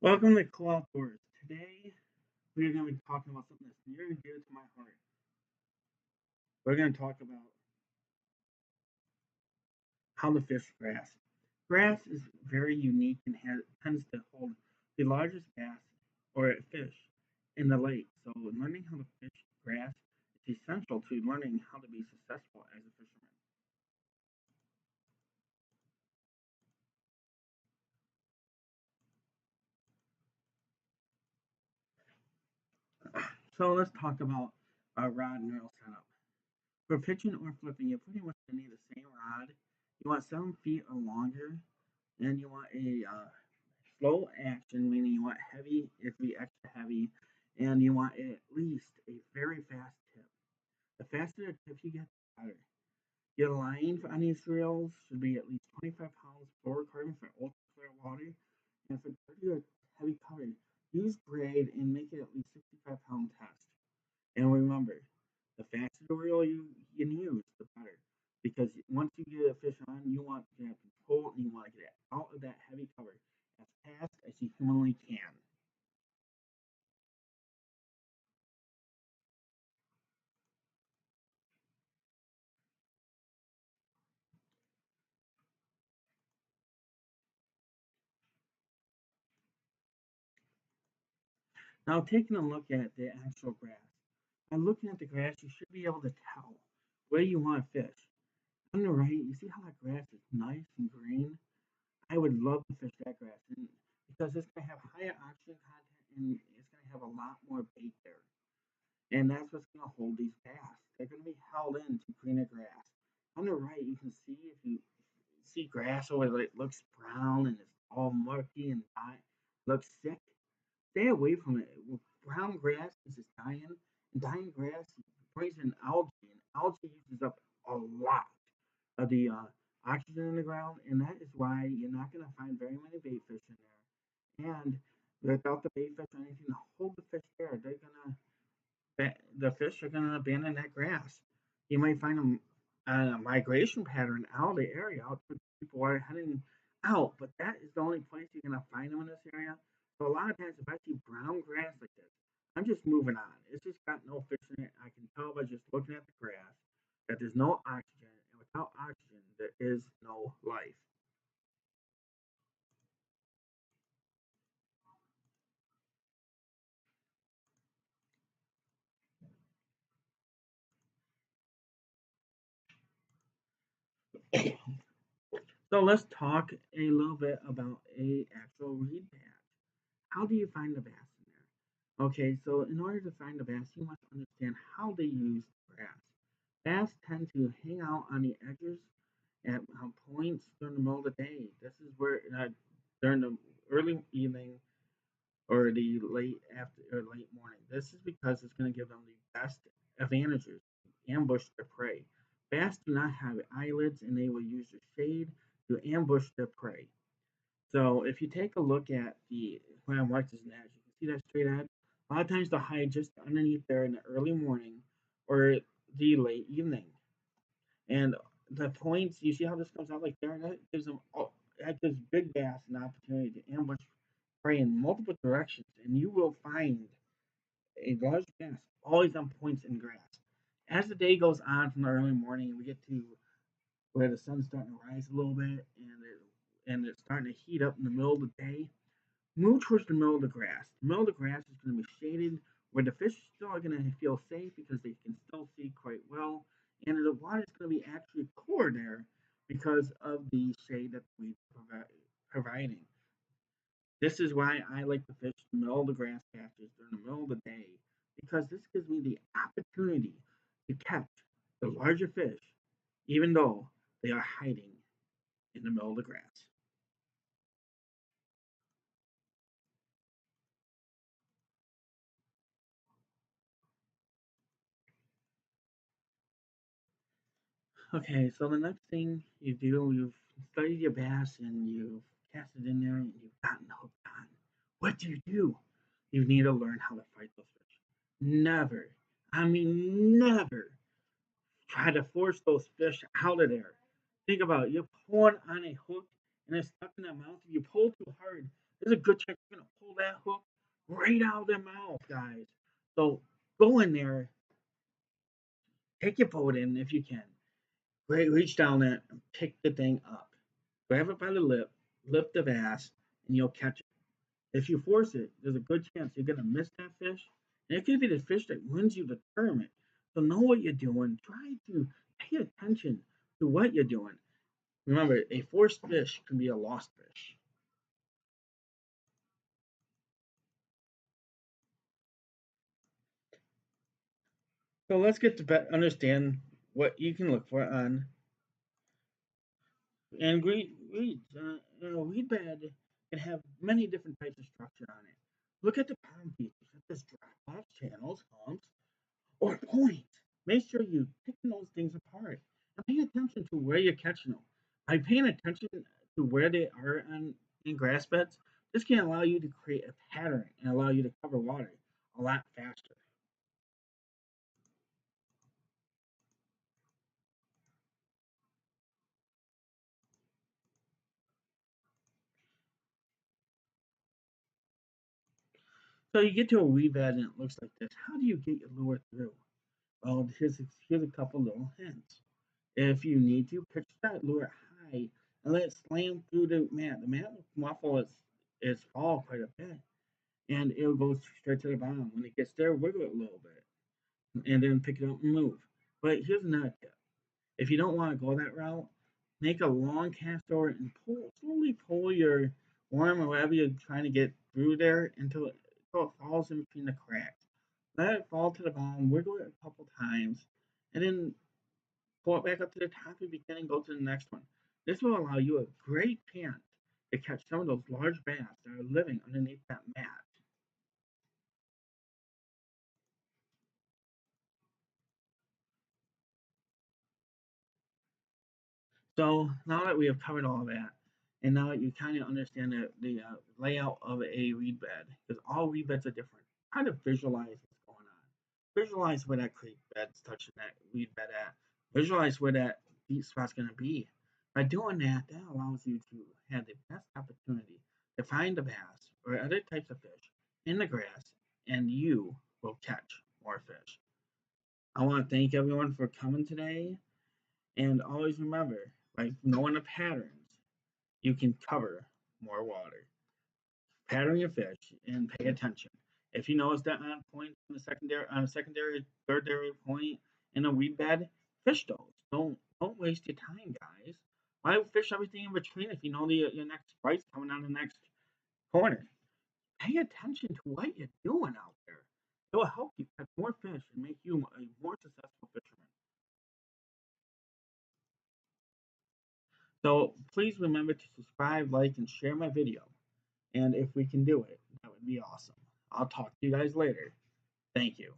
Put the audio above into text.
Welcome to Cool Outdoors. Today, we are going to be talking about something that's near and dear to my heart. We're going to talk about how to fish grass. Grass is very unique and tends to hold the largest bass or fish in the lake. So, learning how to fish grass is essential to learning how to be successful as a fisherman. So, let's talk about a rod and reel setup. For pitching or flipping, you pretty much need the same rod. You want 7 feet or longer, and you want a slow action, meaning you want heavy, it to be extra heavy, and you want at least a very fast tip. The faster the tip you get, the better. Your line on these reels should be at least 25 pounds fluorocarbon for ultra clear water, and for dirty or heavy color, use braid and make it at least 65-pound test. And remember, the faster the reel you use, the better. Because once you get a fish on, you want to have control and you want to get it out of that heavy cover as fast as you humanly can. Now, taking a look at the actual grass. By looking at the grass, you should be able to tell where you want to fish. On the right, you see how that grass is nice and green? I would love to fish that grass because it's going to have higher oxygen content and it's going to have a lot more bait there. And that's what's going to hold these bass. They're going to be held into greener grass. On the right, you can see if you see grass over there, it looks brown and it's all murky and looks sick. Stay away from it. Brown grass is just dying, and dying grass brings in algae, and algae uses up a lot of the oxygen in the ground, and that is why you're not going to find very many bait fish in there. And without the bait fish or anything to hold the fish there, the fish are going to abandon that grass. You might find a migration pattern out of the area, out to people are heading out, but that is the only place you're going to find them in this area. So a lot of times, if I see brown grass like this, I'm just moving on. It's just got no fish in it. I can tell by just looking at the grass that there's no oxygen, and without oxygen, there is no life. So let's talk a little bit about a actual reed patch. How do you find the bass in there? Okay, so in order to find the bass, you must understand how they use grass. Bass tend to hang out on the edges at points during the middle of the day. This is where during the early evening or the late after or late morning. This is because it's going to give them the best advantages to ambush their prey. Bass do not have eyelids and they will use their shade to ambush their prey. So if you take a look at the when I'm watching this edge, you can see that straight edge. A lot of times they'll hide just underneath there in the early morning or the late evening. And the points, you see how this comes out like there? That gives big bass an opportunity to ambush prey in multiple directions, and you will find a large bass always on points in grass. As the day goes on from the early morning, we get to where the sun's starting to rise a little bit, and it's starting to heat up in the middle of the day. Move towards the middle of the grass. The middle of the grass is going to be shaded where the fish still are going to feel safe because they can still see quite well, and the water is going to be actually cooler there because of the shade that we providing. This is why I like to fish the middle of the grass patches during the middle of the day because this gives me the opportunity to catch the larger fish, even though they are hiding in the middle of the grass. Okay, so the next thing you do, you've studied your bass and you've cast it in there and you've gotten hooked on. What do? You need to learn how to fight those fish. Never, I mean, never try to force those fish out of there. Think about it. You're pulling on a hook and it's stuck in that mouth. If you pull too hard, there's a good chance you're going to pull that hook right out of their mouth, guys. So go in there, take your boat in if you can. Reach down there and pick the thing up. Grab it by the lip, lift the bass, and you'll catch it. If you force it, there's a good chance you're gonna miss that fish. And it could be the fish that wins you the tournament. So know what you're doing. Try to pay attention to what you're doing. Remember, a forced fish can be a lost fish. So let's get to understand what you can look for on and reeds. Reed bed can have many different types of structure on it. Look at the bottom features, such as drop-off channels, humps, or points. Make sure you pick those things apart and pay attention to where you're catching them. By paying attention to where they are in grass beds, this can allow you to create a pattern and allow you to cover water a lot faster. So you get to a weed bed and it looks like this. How do you get your lure through? Well, here's a couple little hints. If you need to, pitch that lure high and let it slam through the mat. The mat will muffle its fall quite a bit, and it'll go straight to the bottom. When it gets there, wiggle it a little bit, and then pick it up and move. But here's another tip: if you don't want to go that route, make a long cast over and slowly pull your worm or whatever you're trying to get through there until it falls in between the cracks. Let it fall to the bottom, wiggle it a couple times, and then pull it back up to the top if you can and go to the next one. This will allow you a great chance to catch some of those large bass that are living underneath that mat. So now that we have covered all of that, and now that you kind of understand the layout of a reed bed, because all reed beds are different, try to visualize what's going on. Visualize where that creek bed's touching that reed bed at. Visualize where that deep spot's going to be. By doing that, that allows you to have the best opportunity to find the bass or other types of fish in the grass, and you will catch more fish. I want to thank everyone for coming today. And always remember, by knowing the patterns, you can cover more water. Pattern your fish and pay attention. If you notice that on point on a secondary, third point in a weed bed, fish those. Don't waste your time, guys. Why fish everything in between if you know your next bite's coming on the next corner? Pay attention to what you're doing out there. It will help you catch more fish and make you a more successful fisherman. So please remember to subscribe, like, and share my video. And if we can do it, that would be awesome. I'll talk to you guys later. Thank you.